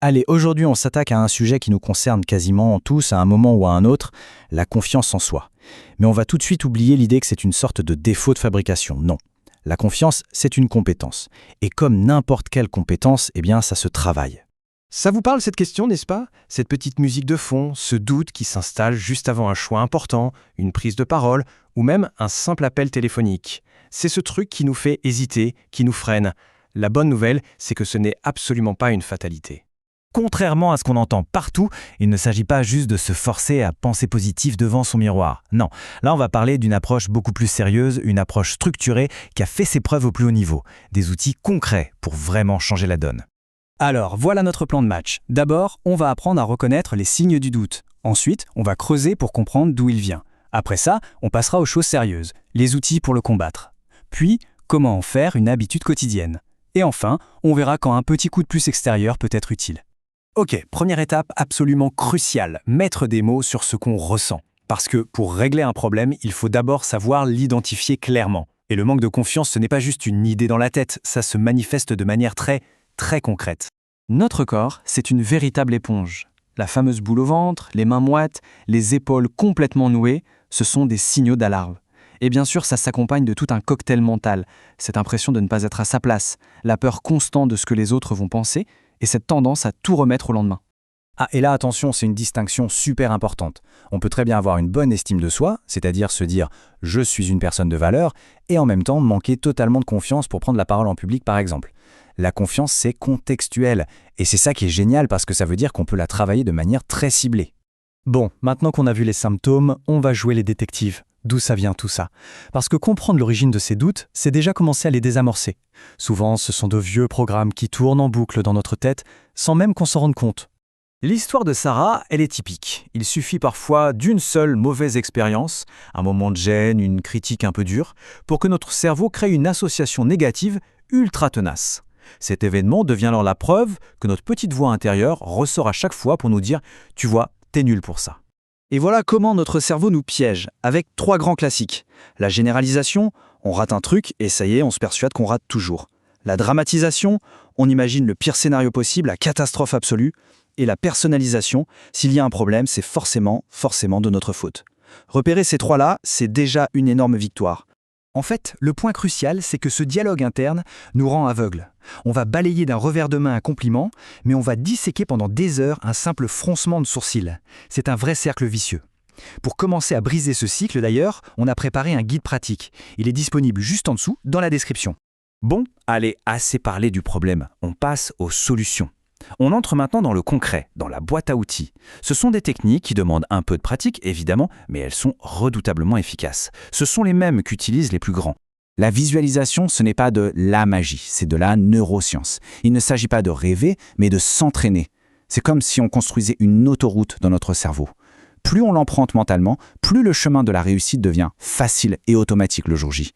Allez, aujourd'hui on s'attaque à un sujet qui nous concerne quasiment tous à un moment ou à un autre, la confiance en soi. Mais on va tout de suite oublier l'idée que c'est une sorte de défaut de fabrication. Non. La confiance, c'est une compétence. Et comme n'importe quelle compétence, eh bien ça se travaille. Ça vous parle cette question, n'est-ce pas? Cette petite musique de fond, ce doute qui s'installe juste avant un choix important, une prise de parole ou même un simple appel téléphonique. C'est ce truc qui nous fait hésiter, qui nous freine. La bonne nouvelle, c'est que ce n'est absolument pas une fatalité. Contrairement à ce qu'on entend partout, il ne s'agit pas juste de se forcer à penser positif devant son miroir. Non, là on va parler d'une approche beaucoup plus sérieuse, une approche structurée qui a fait ses preuves au plus haut niveau, des outils concrets pour vraiment changer la donne. Alors, voilà notre plan de match. D'abord, on va apprendre à reconnaître les signes du doute. Ensuite, on va creuser pour comprendre d'où il vient. Après ça, on passera aux choses sérieuses, les outils pour le combattre. Puis, comment en faire une habitude quotidienne. Et enfin, on verra quand un petit coup de plus extérieur peut être utile. Ok, première étape absolument cruciale, mettre des mots sur ce qu'on ressent. Parce que pour régler un problème, il faut d'abord savoir l'identifier clairement. Et le manque de confiance, ce n'est pas juste une idée dans la tête, ça se manifeste de manière très concrète. Notre corps, c'est une véritable éponge. La fameuse boule au ventre, les mains moites, les épaules complètement nouées, ce sont des signaux d'alarme. Et bien sûr, ça s'accompagne de tout un cocktail mental, cette impression de ne pas être à sa place, la peur constante de ce que les autres vont penser, et cette tendance à tout remettre au lendemain. Ah, et là, attention, c'est une distinction super importante. On peut très bien avoir une bonne estime de soi, c'est-à-dire se dire « je suis une personne de valeur », et en même temps manquer totalement de confiance pour prendre la parole en public, par exemple. La confiance, c'est contextuel, et c'est ça qui est génial parce que ça veut dire qu'on peut la travailler de manière très ciblée. Bon, maintenant qu'on a vu les symptômes, on va jouer les détectives. D'où ça vient tout ça? Parce que comprendre l'origine de ces doutes, c'est déjà commencer à les désamorcer. Souvent, ce sont de vieux programmes qui tournent en boucle dans notre tête, sans même qu'on s'en rende compte. L'histoire de Sarah, elle est typique. Il suffit parfois d'une seule mauvaise expérience, un moment de gêne, une critique un peu dure, pour que notre cerveau crée une association négative ultra tenace. Cet événement devient alors la preuve que notre petite voix intérieure ressort à chaque fois pour nous dire « tu vois, t'es nul pour ça ». Et voilà comment notre cerveau nous piège, avec 3 grands classiques. La généralisation, on rate un truc et ça y est, on se persuade qu'on rate toujours. La dramatisation, on imagine le pire scénario possible, la catastrophe absolue. Et la personnalisation, s'il y a un problème, c'est forcément de notre faute. Repérer ces 3-là, c'est déjà une énorme victoire. En fait, le point crucial, c'est que ce dialogue interne nous rend aveugles. On va balayer d'un revers de main un compliment, mais on va disséquer pendant des heures un simple froncement de sourcils. C'est un vrai cercle vicieux. Pour commencer à briser ce cycle d'ailleurs, on a préparé un guide pratique. Il est disponible juste en dessous, dans la description. Bon, allez, assez parlé du problème, on passe aux solutions. On entre maintenant dans le concret, dans la boîte à outils. Ce sont des techniques qui demandent un peu de pratique, évidemment, mais elles sont redoutablement efficaces. Ce sont les mêmes qu'utilisent les plus grands. La visualisation, ce n'est pas de la magie, c'est de la neuroscience. Il ne s'agit pas de rêver, mais de s'entraîner. C'est comme si on construisait une autoroute dans notre cerveau. Plus on l'emprunte mentalement, plus le chemin de la réussite devient facile et automatique le jour J.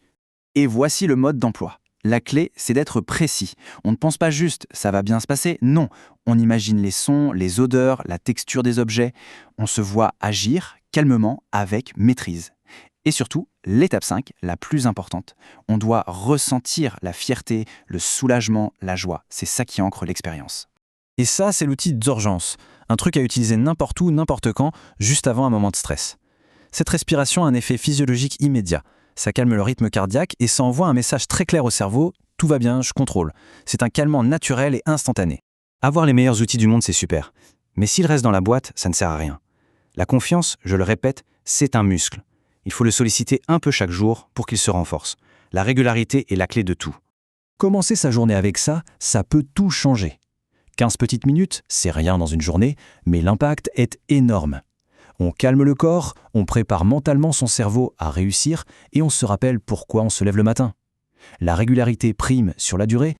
Et voici le mode d'emploi. La clé, c'est d'être précis. On ne pense pas juste « ça va bien se passer », non. On imagine les sons, les odeurs, la texture des objets. On se voit agir calmement, avec maîtrise. Et surtout, l'étape 5, la plus importante, on doit ressentir la fierté, le soulagement, la joie. C'est ça qui ancre l'expérience. Et ça, c'est l'outil d'urgence. Un truc à utiliser n'importe où, n'importe quand, juste avant un moment de stress. Cette respiration a un effet physiologique immédiat. Ça calme le rythme cardiaque et ça envoie un message très clair au cerveau « tout va bien, je contrôle ». C'est un calmant naturel et instantané. Avoir les meilleurs outils du monde, c'est super. Mais s'il reste dans la boîte, ça ne sert à rien. La confiance, je le répète, c'est un muscle. Il faut le solliciter un peu chaque jour pour qu'il se renforce. La régularité est la clé de tout. Commencer sa journée avec ça, ça peut tout changer. 15 petites minutes, c'est rien dans une journée, mais l'impact est énorme. On calme le corps, on prépare mentalement son cerveau à réussir et on se rappelle pourquoi on se lève le matin. La régularité prime sur la durée.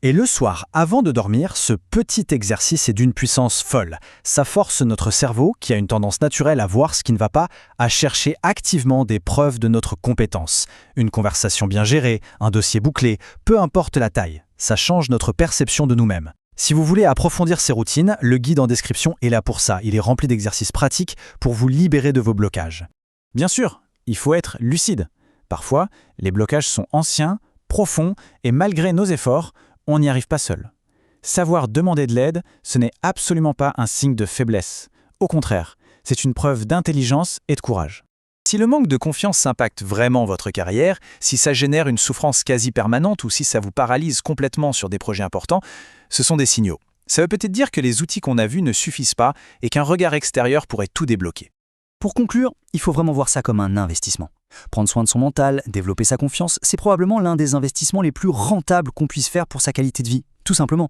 Et le soir, avant de dormir, ce petit exercice est d'une puissance folle. Ça force notre cerveau, qui a une tendance naturelle à voir ce qui ne va pas, à chercher activement des preuves de notre compétence. Une conversation bien gérée, un dossier bouclé, peu importe la taille. Ça change notre perception de nous-mêmes. Si vous voulez approfondir ces routines, le guide en description est là pour ça. Il est rempli d'exercices pratiques pour vous libérer de vos blocages. Bien sûr, il faut être lucide. Parfois, les blocages sont anciens, profonds et malgré nos efforts, on n'y arrive pas seul. Savoir demander de l'aide, ce n'est absolument pas un signe de faiblesse. Au contraire, c'est une preuve d'intelligence et de courage. Si le manque de confiance impacte vraiment votre carrière, si ça génère une souffrance quasi permanente ou si ça vous paralyse complètement sur des projets importants, ce sont des signaux. Ça veut peut-être dire que les outils qu'on a vus ne suffisent pas et qu'un regard extérieur pourrait tout débloquer. Pour conclure, il faut vraiment voir ça comme un investissement. Prendre soin de son mental, développer sa confiance, c'est probablement l'un des investissements les plus rentables qu'on puisse faire pour sa qualité de vie, tout simplement.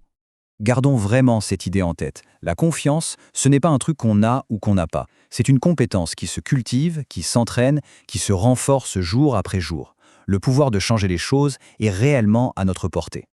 Gardons vraiment cette idée en tête. La confiance, ce n'est pas un truc qu'on a ou qu'on n'a pas. C'est une compétence qui se cultive, qui s'entraîne, qui se renforce jour après jour. Le pouvoir de changer les choses est réellement à notre portée.